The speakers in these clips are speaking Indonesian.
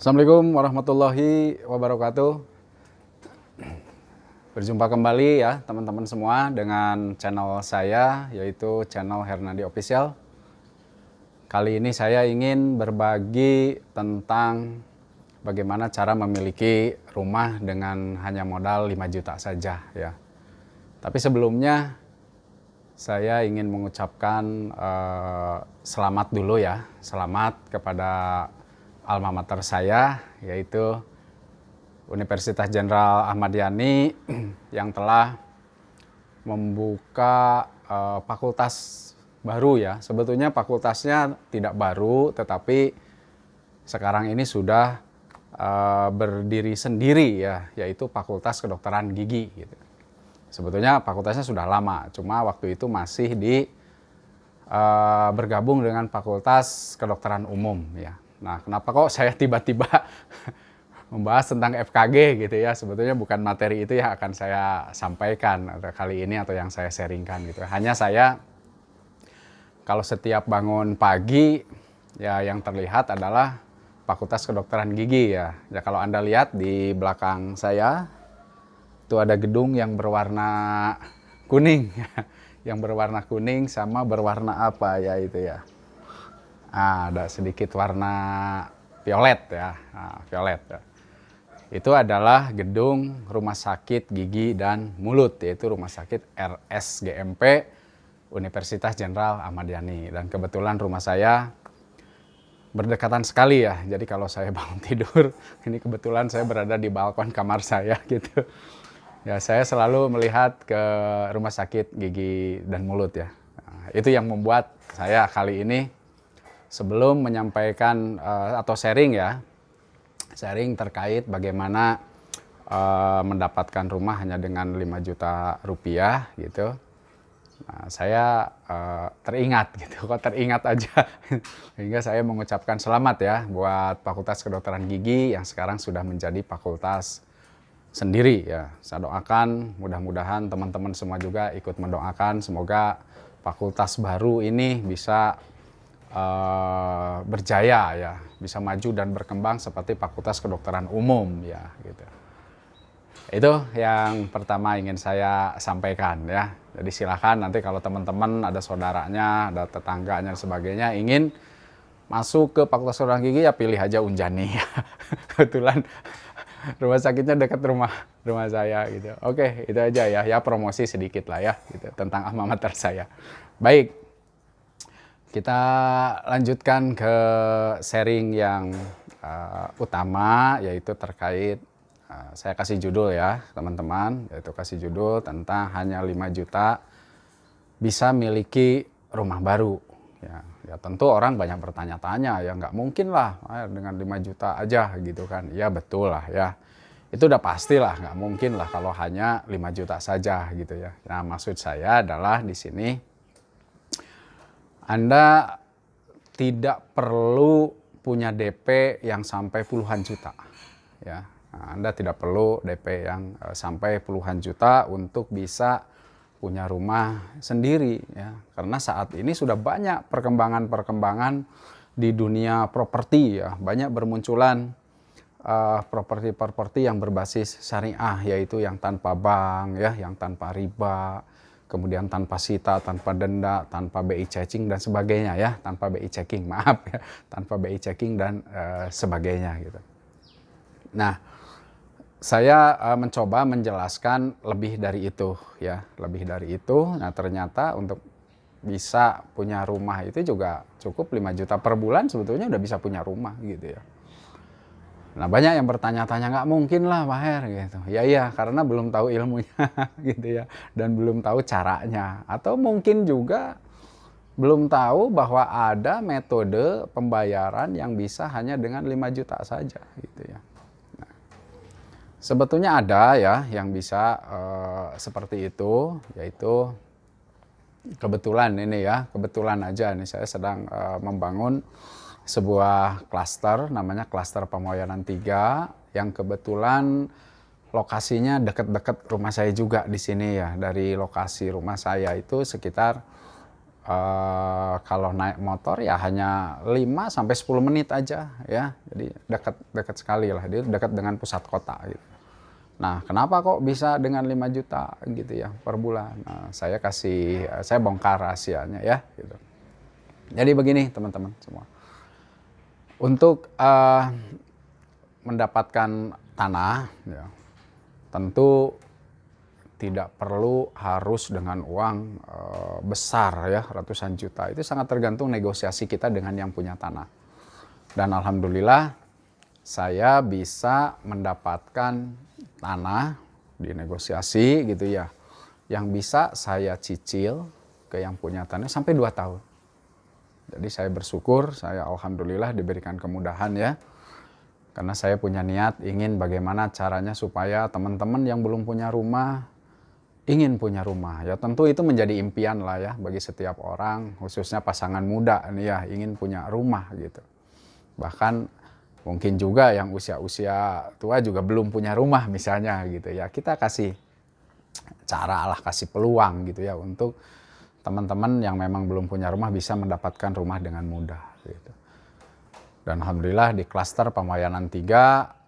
Assalamualaikum warahmatullahi wabarakatuh. Berjumpa kembali ya teman-teman semua dengan channel saya, yaitu channel Hernadi Official. Kali ini saya ingin berbagi tentang bagaimana cara memiliki rumah dengan hanya modal 5 juta saja ya. Tapi sebelumnya saya ingin mengucapkan selamat dulu ya. Selamat kepada alma mater saya, yaitu Universitas Jenderal Ahmad Yani yang telah membuka fakultas baru ya. Sebetulnya fakultasnya tidak baru, tetapi sekarang ini sudah berdiri sendiri ya, yaitu Fakultas Kedokteran Gigi gitu. Sebetulnya fakultasnya sudah lama, cuma waktu itu masih bergabung dengan Fakultas Kedokteran Umum ya. Nah, kenapa kok saya tiba-tiba membahas tentang FKG gitu ya. Sebetulnya bukan materi itu yang akan saya sampaikan kali ini atau yang saya sharingkan gitu. Hanya saya kalau setiap bangun pagi ya yang terlihat adalah Fakultas Kedokteran Gigi ya. Ya kalau Anda lihat di belakang saya itu ada gedung yang berwarna kuning. Yang berwarna kuning sama berwarna apa ya itu ya. Ada sedikit warna violet ya. Violet ya. Itu adalah gedung Rumah Sakit Gigi dan Mulut, yaitu Rumah Sakit RSGMP Universitas Jenderal Ahmad Yani. Dan kebetulan rumah saya berdekatan sekali ya, jadi kalau saya bangun tidur, ini kebetulan saya berada di balkon kamar saya gitu. Ya, saya selalu melihat ke Rumah Sakit Gigi dan Mulut ya. Nah, itu yang membuat saya kali ini sebelum menyampaikan atau sharing ya, sharing terkait bagaimana mendapatkan rumah hanya dengan 5 juta rupiah gitu. Nah, saya teringat gitu, kok teringat aja. Sehingga saya mengucapkan selamat ya buat Fakultas Kedokteran Gigi yang sekarang sudah menjadi fakultas sendiri ya. Saya doakan mudah-mudahan teman-teman semua juga ikut mendoakan semoga fakultas baru ini bisa berjaya ya, bisa maju dan berkembang seperti Fakultas Kedokteran Umum ya gitu. Itu yang pertama ingin saya sampaikan ya. Jadi silakan nanti kalau teman-teman ada saudaranya, ada tetangganya dan sebagainya ingin masuk ke Fakultas Kedokteran Gigi ya pilih aja Unjani ya. Kebetulan rumah sakitnya dekat rumah saya gitu. Oke, itu aja ya. Ya promosi sedikit lah ya gitu tentang alma mater saya. Baik. Kita lanjutkan ke sharing yang utama, yaitu terkait, saya kasih judul ya teman-teman, yaitu kasih judul tentang hanya 5 juta bisa miliki rumah baru. Ya tentu orang banyak bertanya-tanya, ya nggak mungkin lah dengan 5 juta aja gitu kan. Ya betul lah ya, itu udah pastilah nggak mungkin lah kalau hanya 5 juta saja gitu ya. Nah maksud saya adalah di sini Anda tidak perlu punya DP yang sampai puluhan juta ya. Nah, Anda tidak perlu DP yang sampai puluhan juta untuk bisa punya rumah sendiri ya. Karena saat ini sudah banyak perkembangan-perkembangan di dunia properti ya. Banyak bermunculan properti-properti yang berbasis syariah, yaitu yang tanpa bank ya, yang tanpa riba, kemudian tanpa sita, tanpa denda, tanpa BI checking dan sebagainya ya, tanpa BI checking, maaf ya, tanpa BI checking dan sebagainya gitu. Nah, saya mencoba menjelaskan lebih dari itu ya, lebih dari itu. Nah, ternyata untuk bisa punya rumah itu juga cukup 5 juta per bulan sebetulnya udah bisa punya rumah gitu ya. Nah banyak yang bertanya-tanya nggak mungkin lah Pak Her gitu. Ya iya karena belum tahu ilmunya gitu ya. Dan belum tahu caranya. Atau mungkin juga belum tahu bahwa ada metode pembayaran yang bisa hanya dengan 5 juta saja gitu ya. Nah, sebetulnya ada ya yang bisa seperti itu, yaitu kebetulan ini ya, kebetulan aja nih saya sedang membangun sebuah klaster namanya klaster Pamoyanan 3 yang kebetulan lokasinya dekat-dekat rumah saya juga di sini ya. Dari lokasi rumah saya itu sekitar kalau naik motor ya hanya 5 sampai 10 menit aja ya. Jadi dekat sekali lah, dia dekat dengan pusat kota gitu. Nah, kenapa kok bisa dengan 5 juta gitu ya per bulan? Nah, saya bongkar rahasianya ya gitu. Jadi begini teman-teman semua. Untuk mendapatkan tanah ya, tentu tidak perlu harus dengan uang besar ya, ratusan juta. Itu sangat tergantung negosiasi kita dengan yang punya tanah. Dan alhamdulillah saya bisa mendapatkan tanah di negosiasi gitu ya, yang bisa saya cicil ke yang punya tanah sampai 2 tahun. Jadi saya bersyukur, saya alhamdulillah diberikan kemudahan ya. Karena saya punya niat ingin bagaimana caranya supaya teman-teman yang belum punya rumah ingin punya rumah. Ya tentu itu menjadi impian lah ya bagi setiap orang, khususnya pasangan muda nih ya, ingin punya rumah gitu. Bahkan mungkin juga yang usia-usia tua juga belum punya rumah misalnya gitu ya. Kita kasih cara lah, kasih peluang gitu ya untuk teman-teman yang memang belum punya rumah bisa mendapatkan rumah dengan mudah gitu. Dan alhamdulillah di klaster Pamayanan 3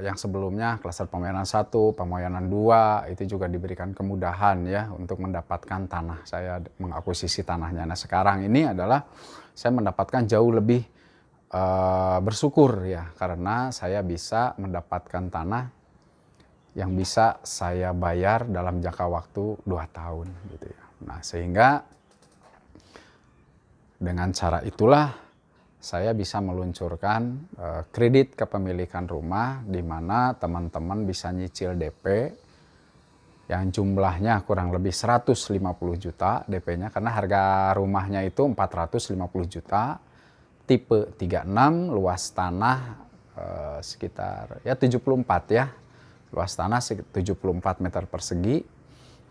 yang sebelumnya klaster Pamayanan 1, Pamayanan 2 itu juga diberikan kemudahan ya untuk mendapatkan tanah. Saya mengakuisisi tanahnya. Nah, sekarang ini adalah saya mendapatkan jauh lebih bersyukur ya karena saya bisa mendapatkan tanah yang bisa saya bayar dalam jangka waktu 2 tahun gitu ya. Nah, sehingga dengan cara itulah saya bisa meluncurkan kredit kepemilikan rumah di mana teman-teman bisa nyicil DP yang jumlahnya kurang lebih 150 juta DP-nya karena harga rumahnya itu 450 juta, tipe 36, luas tanah sekitar ya 74 ya. Luas tanah 74 meter persegi.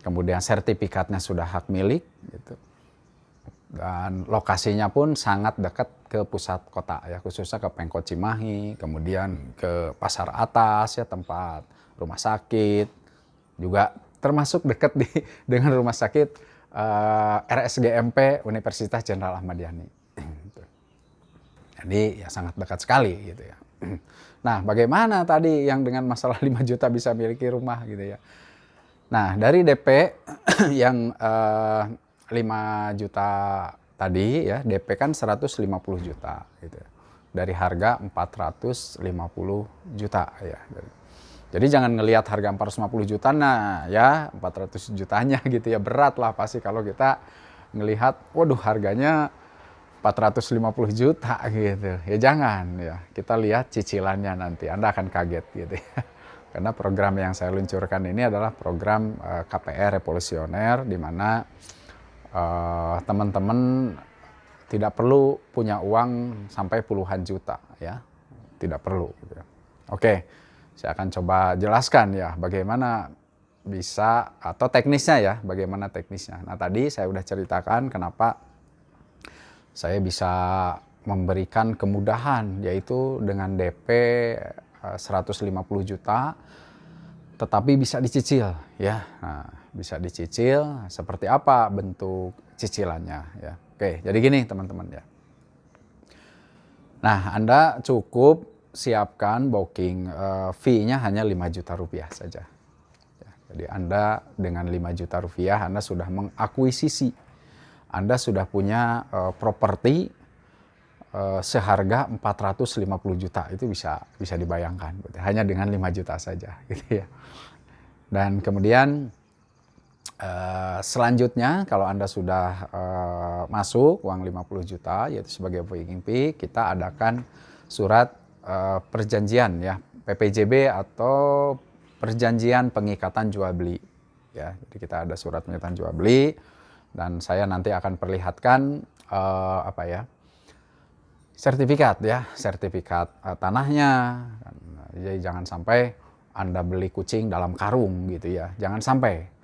Kemudian sertifikatnya sudah hak milik gitu. Dan lokasinya pun sangat dekat ke pusat kota ya, khususnya ke Pemkot Cimahi, kemudian ke Pasar Atas ya, tempat rumah sakit, juga termasuk dekat dengan rumah sakit RSGMP Universitas Jenderal Ahmad Yani. Jadi ya sangat dekat sekali gitu ya. Nah, bagaimana tadi yang dengan masalah 5 juta bisa miliki rumah gitu ya. Nah, dari DP yang 5 juta tadi ya, DP kan 150 juta gitu. Dari harga 450 juta ya. Jadi jangan ngelihat harga 450 juta nah ya 400 jutanya gitu ya, berat lah pasti kalau kita ngelihat waduh harganya 450 juta gitu. Ya jangan ya, kita lihat cicilannya nanti Anda akan kaget gitu ya. Karena program yang saya luncurkan ini adalah program KPR revolusioner di mana teman-teman tidak perlu punya uang sampai puluhan juta ya, tidak perlu gitu ya. Oke, saya akan coba jelaskan ya bagaimana bisa atau teknisnya ya, bagaimana teknisnya. Nah, tadi saya udah ceritakan kenapa saya bisa memberikan kemudahan yaitu dengan DP 150 juta tetapi bisa dicicil ya. Nah, bisa dicicil seperti apa bentuk cicilannya ya. Oke, jadi gini teman-teman ya. Nah, Anda cukup siapkan booking fee-nya hanya 5 juta rupiah saja. Ya, jadi Anda dengan 5 juta rupiah Anda sudah mengakuisisi, Anda sudah punya properti seharga 450 juta, itu bisa dibayangkan hanya dengan 5 juta saja gitu ya. Dan kemudian selanjutnya kalau Anda sudah masuk uang 50 juta yaitu sebagai booking fee, kita adakan surat perjanjian ya, PPJB atau perjanjian pengikatan jual beli ya. Jadi kita ada surat pengikatan jual beli dan saya nanti akan perlihatkan sertifikat ya, sertifikat tanahnya. Jadi jangan sampai Anda beli kucing dalam karung gitu ya, jangan sampai.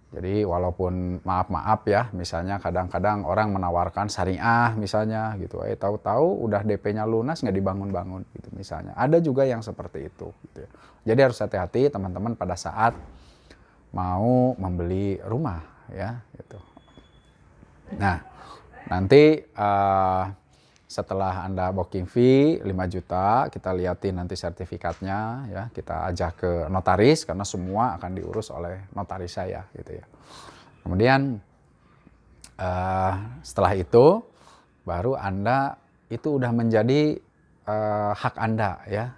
Jadi walaupun maaf ya, misalnya kadang-kadang orang menawarkan syariah misalnya gitu, tahu-tahu udah DP-nya lunas nggak dibangun-bangun gitu misalnya. Ada juga yang seperti itu gitu ya. Jadi harus hati-hati teman-teman pada saat mau membeli rumah ya gitu. Nah, nanti setelah Anda booking fee 5 juta, kita liatin nanti sertifikatnya ya, kita ajak ke notaris karena semua akan diurus oleh notaris saya gitu ya. Kemudian setelah itu baru Anda itu udah menjadi hak Anda ya.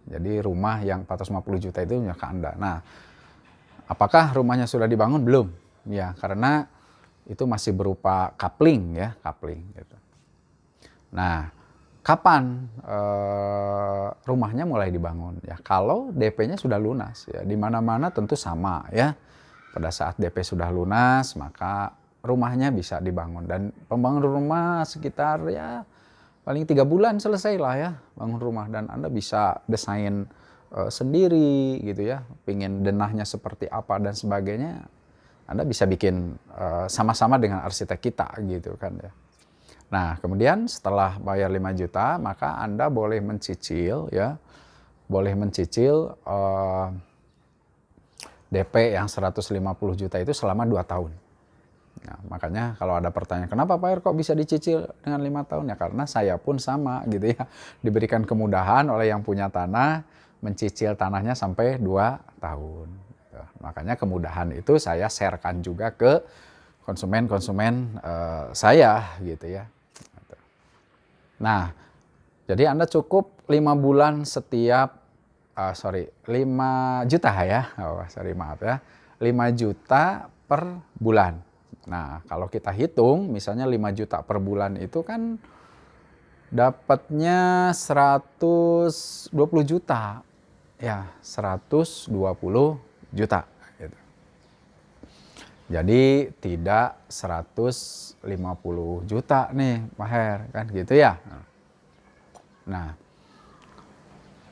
Jadi rumah yang 450 juta itu hak Anda. Nah, apakah rumahnya sudah dibangun? Belum. Ya, karena itu masih berupa coupling ya, coupling gitu. Nah, kapan rumahnya mulai dibangun? Ya, kalau DP-nya sudah lunas ya, di mana-mana tentu sama ya. Pada saat DP sudah lunas, maka rumahnya bisa dibangun dan pembangunan rumah sekitar ya paling 3 bulan selesai lah ya bangun rumah dan Anda bisa desain sendiri gitu ya, pingin denahnya seperti apa dan sebagainya. Anda bisa bikin sama-sama dengan arsitek kita gitu kan ya. Nah, kemudian setelah bayar 5 juta, maka Anda boleh mencicil ya. Boleh mencicil DP yang 150 juta itu selama 2 tahun. Nah, makanya kalau ada pertanyaan, kenapa Pak Er kok bisa dicicil dengan 5 tahun? Ya karena saya pun sama gitu ya. Diberikan kemudahan oleh yang punya tanah, mencicil tanahnya sampai 2 tahun. Makanya kemudahan itu saya sharekan juga ke konsumen-konsumen saya gitu ya. Nah, jadi Anda cukup 5 bulan setiap, 5 juta ya, maaf ya, 5 juta per bulan. Nah, kalau kita hitung misalnya 5 juta per bulan itu kan dapatnya 120 juta. Ya, 120 juta gitu. Jadi tidak 150 juta nih Pak Her, kan gitu ya. Nah,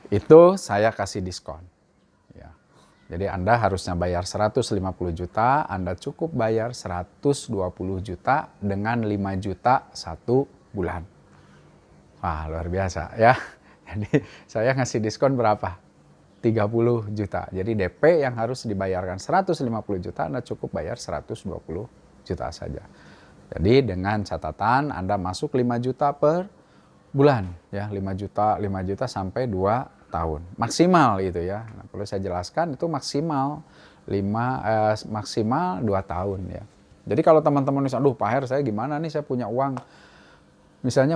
itu saya kasih diskon. Ya. Jadi Anda harusnya bayar 150 juta, Anda cukup bayar 120 juta dengan 5 juta 1 bulan. Wah, luar biasa ya. Jadi saya ngasih diskon berapa? 30 juta. Jadi DP yang harus dibayarkan 150 juta, Anda cukup bayar 120 juta saja. Jadi dengan catatan Anda masuk 5 juta per bulan ya, 5 juta sampai 2 tahun maksimal itu ya. Nah, perlu saya jelaskan itu maksimal 2 tahun ya. Jadi kalau teman-teman misalnya, aduh Pak Her saya gimana nih, saya punya uang misalnya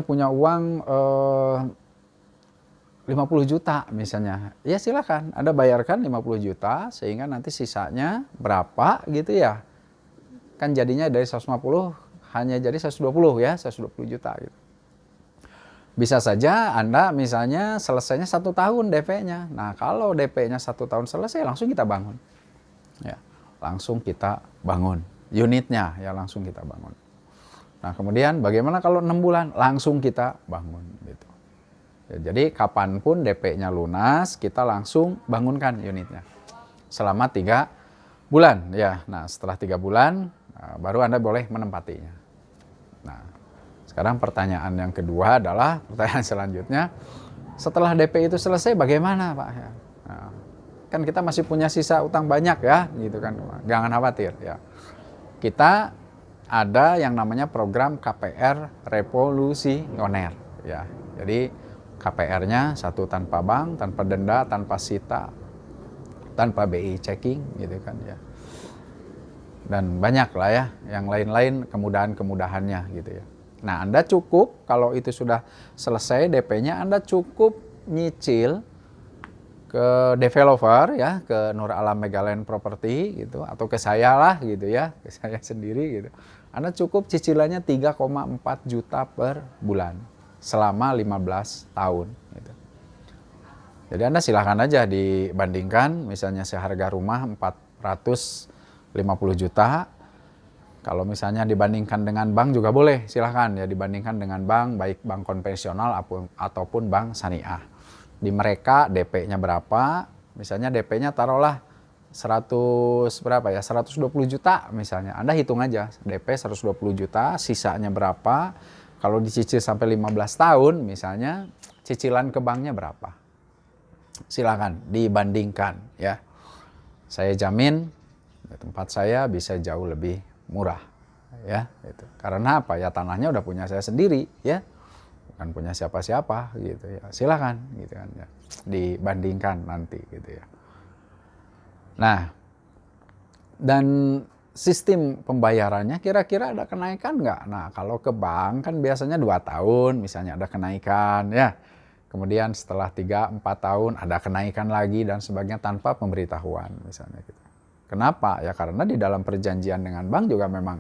50 juta misalnya, ya silakan Anda bayarkan 50 juta sehingga nanti sisanya berapa gitu ya, kan jadinya dari 150 hanya jadi 120 ya, 120 juta gitu. Bisa saja Anda misalnya selesainya 1 tahun DP-nya. Nah, kalau DP-nya 1 tahun selesai, langsung kita bangun. Ya, langsung kita bangun. Unitnya ya langsung kita bangun. Nah, kemudian bagaimana kalau 6 bulan? Langsung kita bangun. Gitu. Ya, jadi kapanpun DP-nya lunas, kita langsung bangunkan unitnya. Selama 3 bulan. Ya, nah setelah 3 bulan, baru Anda boleh menempatinya. Nah, sekarang pertanyaan yang kedua adalah, pertanyaan selanjutnya, setelah DP itu selesai bagaimana Pak? Nah, kan kita masih punya sisa utang banyak ya, gitu kan, jangan khawatir ya. Kita ada yang namanya program KPR Revolusioner ya. Jadi KPR-nya 1 tanpa bank, tanpa denda, tanpa sita, tanpa BI checking gitu kan ya. Dan banyak lah ya, yang lain-lain kemudahan-kemudahannya gitu ya. Nah, Anda cukup kalau itu sudah selesai DP-nya, Anda cukup nyicil ke developer ya, ke Nur Alam Megaland Property gitu, atau ke saya lah gitu ya, ke saya sendiri gitu. Anda cukup cicilannya 3,4 juta per bulan selama 15 tahun gitu. Jadi Anda silahkan aja dibandingkan, misalnya seharga rumah 450 juta. Kalau misalnya dibandingkan dengan bank juga boleh, silahkan ya dibandingkan dengan bank, baik bank konvensional ataupun bank syariah. Di mereka DP-nya berapa, misalnya DP-nya taruhlah 120 juta misalnya. Anda hitung aja, DP 120 juta, sisanya berapa, kalau dicicil sampai 15 tahun misalnya, cicilan ke banknya berapa. Silahkan dibandingkan ya. Saya jamin tempat saya bisa jauh lebih murah ya itu. Karena apa? Ya tanahnya udah punya saya sendiri ya, bukan punya siapa-siapa gitu ya. Silakan gitu kan ya, dibandingkan nanti gitu ya. Nah, dan sistem pembayarannya kira-kira ada kenaikan nggak? Nah, kalau ke bank kan biasanya 2 tahun misalnya ada kenaikan ya. Kemudian setelah 3-4 tahun ada kenaikan lagi dan sebagainya tanpa pemberitahuan misalnya gitu. Kenapa? Ya karena di dalam perjanjian dengan bank juga memang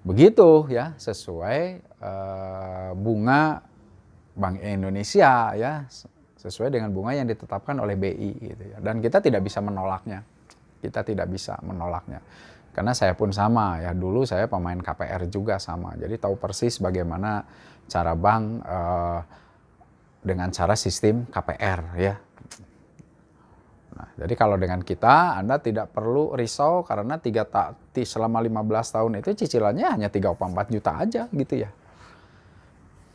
begitu ya, sesuai bunga Bank Indonesia ya, sesuai dengan bunga yang ditetapkan oleh BI gitu ya. Dan kita tidak bisa menolaknya. Kita tidak bisa menolaknya. Karena saya pun sama ya, dulu saya pemain KPR juga sama. Jadi tahu persis bagaimana cara bank dengan cara sistem KPR ya. Nah, jadi kalau dengan kita, Anda tidak perlu risau karena selama 15 tahun itu cicilannya hanya 3,4 juta aja gitu ya.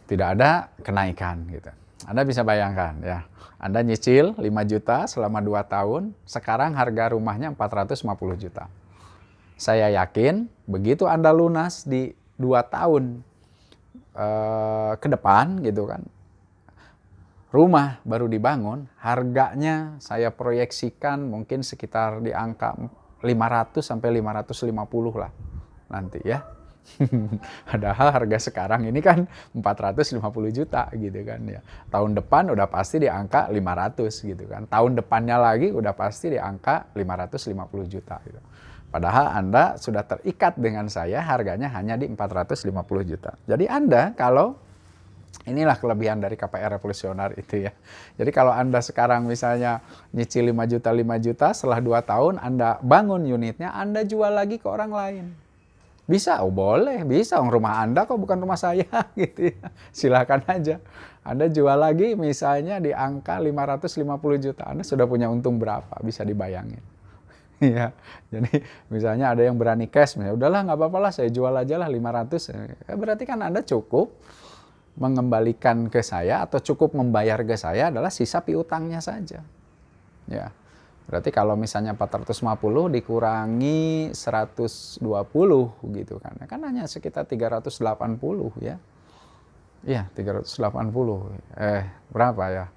Tidak ada kenaikan gitu. Anda bisa bayangkan ya, Anda nyicil 5 juta selama 2 tahun, sekarang harga rumahnya 450 juta. Saya yakin begitu Anda lunas di 2 tahun ke depan gitu kan, rumah baru dibangun, harganya saya proyeksikan mungkin sekitar di angka 500 sampai 550 lah nanti ya. Padahal harga sekarang ini kan 450 juta gitu kan ya. Tahun depan udah pasti di angka 500 gitu kan. Tahun depannya lagi udah pasti di angka 550 juta gitu. Padahal Anda sudah terikat dengan saya, harganya hanya di 450 juta. Jadi Anda kalau inilah kelebihan dari KPR revolusioner itu ya. Jadi kalau Anda sekarang misalnya nyicil 5 juta, setelah 2 tahun Anda bangun unitnya, Anda jual lagi ke orang lain. Bisa? Oh boleh, bisa. Rumah Anda kok bukan rumah saya gitu ya. Silakan aja. Anda jual lagi misalnya di angka 550 juta. Anda sudah punya untung berapa? Bisa dibayangin. Ya, jadi misalnya ada yang berani cash, misalnya udahlah nggak apa-apa lah saya jual aja lah 500. Berarti kan Anda cukup mengembalikan ke saya atau cukup membayar ke saya adalah sisa piutangnya saja. Ya. Berarti kalau misalnya 450 dikurangi 120 gitu kan. Kan hanya sekitar 380 ya. Iya, 380. Berapa ya?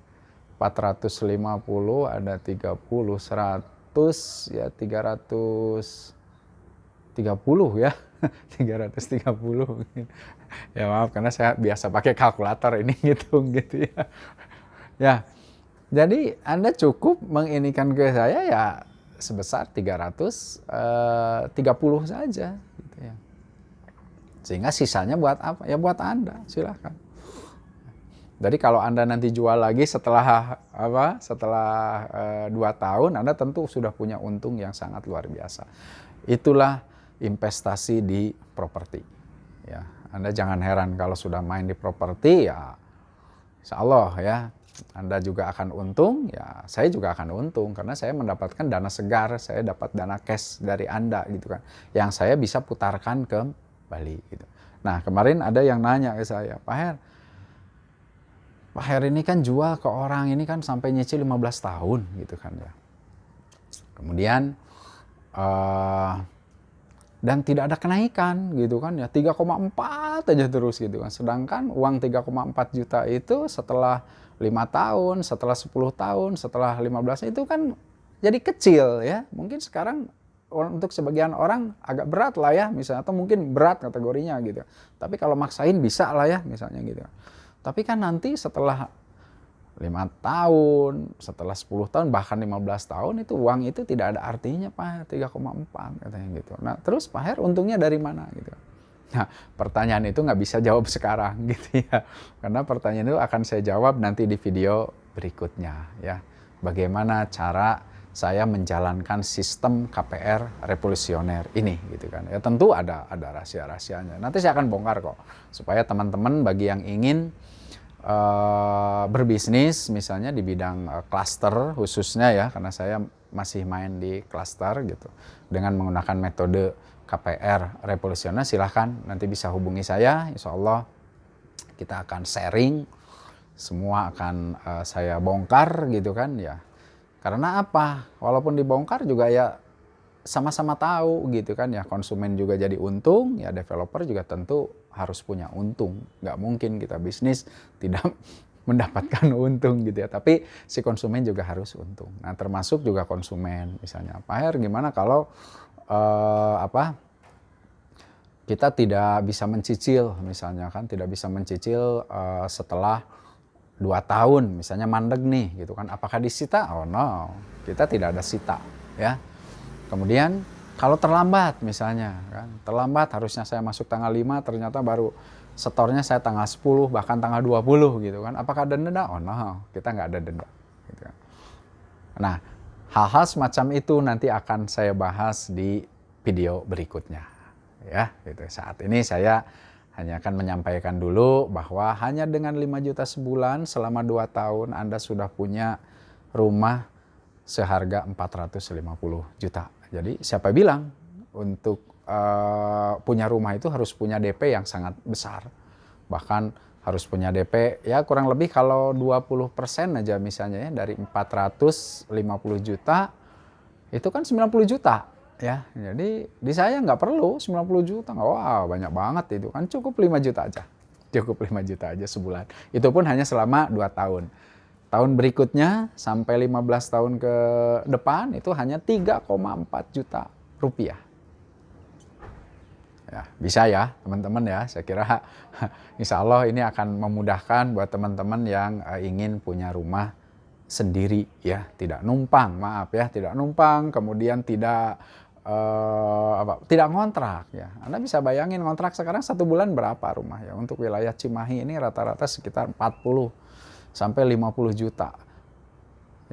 450 ada 30, 100 ya 330 ya. 330. Ya maaf karena saya biasa pakai kalkulator ini ngitung gitu ya. Ya. Jadi Anda cukup menginikan ke saya ya sebesar 330 saja gitu ya. Sehingga sisanya buat apa? Ya buat Anda, silakan. Jadi kalau Anda nanti jual lagi setelah 2 tahun, Anda tentu sudah punya untung yang sangat luar biasa. Itulah investasi di properti. Ya, Anda jangan heran kalau sudah main di properti ya, insya Allah ya, Anda juga akan untung, ya saya juga akan untung karena saya mendapatkan dana segar, saya dapat dana cash dari Anda gitu kan, yang saya bisa putarkan ke Bali gitu. Nah kemarin ada yang nanya ke saya, Pak Her ini kan jual ke orang ini kan sampai nyicil 15 tahun gitu kan ya. Kemudian dan tidak ada kenaikan gitu kan ya, 3,4 aja terus gitu kan. Sedangkan uang 3,4 juta itu setelah 5 tahun, setelah 10 tahun, setelah 15 itu kan jadi kecil ya. Mungkin sekarang untuk sebagian orang agak berat lah ya misalnya, atau mungkin berat kategorinya gitu. Tapi kalau maksain bisa lah ya misalnya gitu. Tapi kan nanti setelah 5 tahun, setelah 10 tahun, bahkan 15 tahun itu uang itu tidak ada artinya Pak, 3,4 katanya gitu. Nah terus Pak Her untungnya dari mana gitu. Nah pertanyaan itu nggak bisa jawab sekarang gitu ya. Karena pertanyaan itu akan saya jawab nanti di video berikutnya ya. Bagaimana cara saya menjalankan sistem KPR revolusioner ini gitu kan. Ya tentu ada rahasia-rahasianya. Nanti saya akan bongkar kok. Supaya teman-teman bagi yang ingin berbisnis misalnya di bidang cluster khususnya ya, karena saya masih main di cluster gitu dengan menggunakan metode KPR revolusioner, silahkan nanti bisa hubungi saya, insya Allah kita akan sharing, semua akan saya bongkar gitu kan ya. Karena apa? Walaupun dibongkar juga ya sama-sama tahu gitu kan ya, konsumen juga jadi untung, ya developer juga tentu harus punya untung. Nggak mungkin kita bisnis tidak mendapatkan untung gitu ya, tapi si konsumen juga harus untung. Nah termasuk juga konsumen, misalnya Pak Her gimana kalau kita tidak bisa mencicil, misalnya kan tidak bisa mencicil setelah 2 tahun, misalnya mandeg nih gitu kan, apakah disita? Oh no, kita tidak ada sita ya. Kemudian kalau terlambat misalnya kan, terlambat harusnya saya masuk tanggal 5, ternyata baru setornya saya tanggal 10 bahkan tanggal 20 gitu kan, apakah ada denda? Oh no, kita nggak ada denda gitu kan. Nah hal-hal semacam itu nanti akan saya bahas di video berikutnya ya gitu. Saat ini saya hanya akan menyampaikan dulu bahwa hanya dengan 5 juta sebulan selama 2 tahun Anda sudah punya rumah seharga 450 juta. Jadi siapa bilang untuk punya rumah itu harus punya DP yang sangat besar. Bahkan harus punya DP ya kurang lebih kalau 20% aja misalnya ya dari 450 juta itu kan 90 juta. Ya, jadi di saya nggak perlu 90 juta, wow banyak banget itu kan, cukup 5 juta aja. Cukup 5 juta aja sebulan. Itu pun hanya selama 2 tahun. Tahun berikutnya sampai 15 tahun ke depan itu hanya 3,4 juta rupiah. Ya, bisa ya teman-teman ya, saya kira insya Allah ini akan memudahkan buat teman-teman yang ingin punya rumah sendiri ya, tidak numpang, maaf ya, tidak numpang, kemudian tidak ngontrak ya. Anda bisa bayangin ngontrak sekarang 1 bulan berapa rumah ya. Untuk wilayah Cimahi ini rata-rata sekitar 40 sampai 50 juta.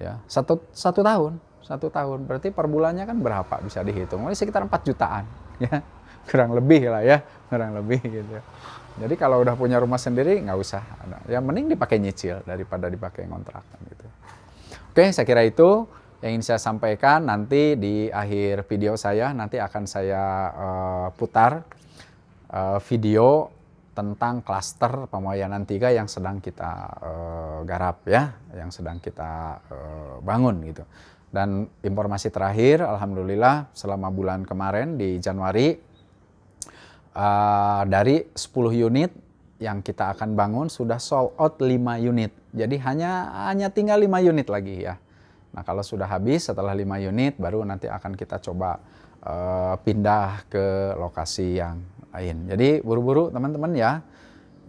Ya, satu tahun berarti per bulannya kan berapa bisa dihitung. Ini sekitar 4 jutaan ya. Kurang lebih lah ya, kurang lebih gitu. Jadi kalau udah punya rumah sendiri nggak usah. Ya mending dipakai nyicil daripada dipakai ngontrak gitu. Oke, saya kira itu yang ingin saya sampaikan. Nanti di akhir video saya nanti akan saya putar video tentang klaster Pamayanan 3 yang sedang kita garap ya, yang sedang kita bangun gitu. Dan informasi terakhir, alhamdulillah selama bulan kemarin di Januari dari 10 unit yang kita akan bangun sudah sold out 5 unit. Jadi hanya tinggal 5 unit lagi ya. Nah kalau sudah habis setelah 5 unit baru nanti akan kita coba pindah ke lokasi yang lain. Jadi buru-buru teman-teman ya.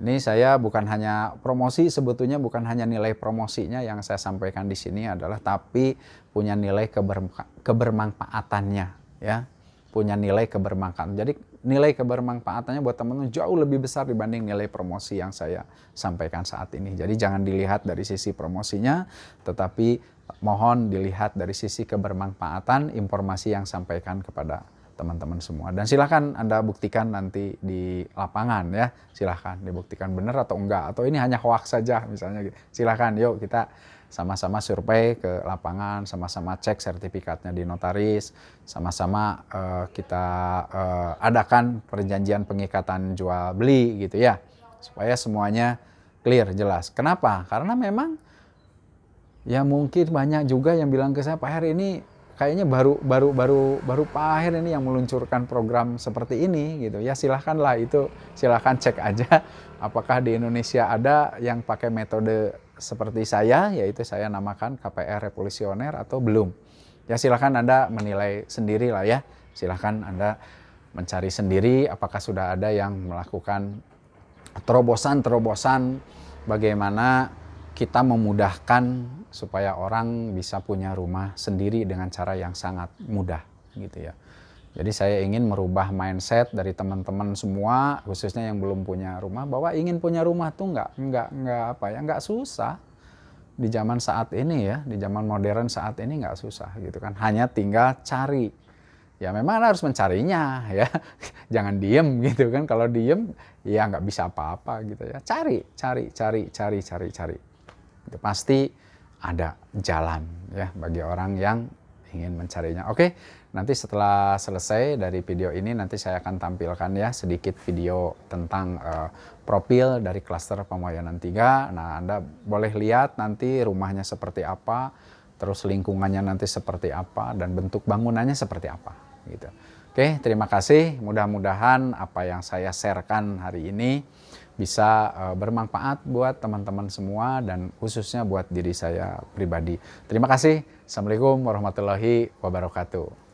Ini saya bukan hanya promosi, sebetulnya bukan hanya nilai promosinya yang saya sampaikan di sini adalah, tapi punya nilai kebermanfaatannya ya. Punya nilai kebermanfaatan. Jadi nilai kebermanfaatannya buat teman-teman jauh lebih besar dibanding nilai promosi yang saya sampaikan saat ini. Jadi jangan dilihat dari sisi promosinya, tetapi mohon dilihat dari sisi kebermanfaatan informasi yang sampaikan kepada teman-teman semua. Dan silakan Anda buktikan nanti di lapangan ya. Silakan dibuktikan benar atau enggak. Atau ini hanya hoax saja misalnya gitu. Silakan yuk kita sama-sama survei ke lapangan, sama-sama cek sertifikatnya di notaris, sama-sama kita adakan perjanjian pengikatan jual beli gitu ya, supaya semuanya clear, jelas. Kenapa? Karena memang ya mungkin banyak juga yang bilang ke saya, Pak Her ini kayaknya baru Pak Her ini yang meluncurkan program seperti ini gitu ya. Silahkanlah itu, silahkan cek aja apakah di Indonesia ada yang pakai metode seperti saya, yaitu saya namakan KPR revolusioner atau belum. Ya silahkan Anda menilai sendiri lah ya. Silahkan Anda mencari sendiri apakah sudah ada yang melakukan terobosan-terobosan bagaimana kita memudahkan supaya orang bisa punya rumah sendiri dengan cara yang sangat mudah gitu ya. Jadi saya ingin merubah mindset dari teman-teman semua, khususnya yang belum punya rumah, bahwa ingin punya rumah tuh nggak susah di zaman saat ini ya, di zaman modern saat ini nggak susah gitu kan. Hanya tinggal cari. Ya memang Anda harus mencarinya ya, jangan diem gitu kan. Kalau diem ya nggak bisa apa-apa gitu ya. Cari. Itu pasti ada jalan ya bagi orang yang ingin mencarinya. Oke, nanti setelah selesai dari video ini nanti saya akan tampilkan ya sedikit video tentang profil dari klaster Pamayanan 3. Nah, Anda boleh lihat nanti rumahnya seperti apa, terus lingkungannya nanti seperti apa, dan bentuk bangunannya seperti apa. gitu. Oke, terima kasih. Mudah-mudahan apa yang saya sharekan hari ini bisa bermanfaat buat teman-teman semua dan khususnya buat diri saya pribadi. Terima kasih. Assalamualaikum warahmatullahi wabarakatuh.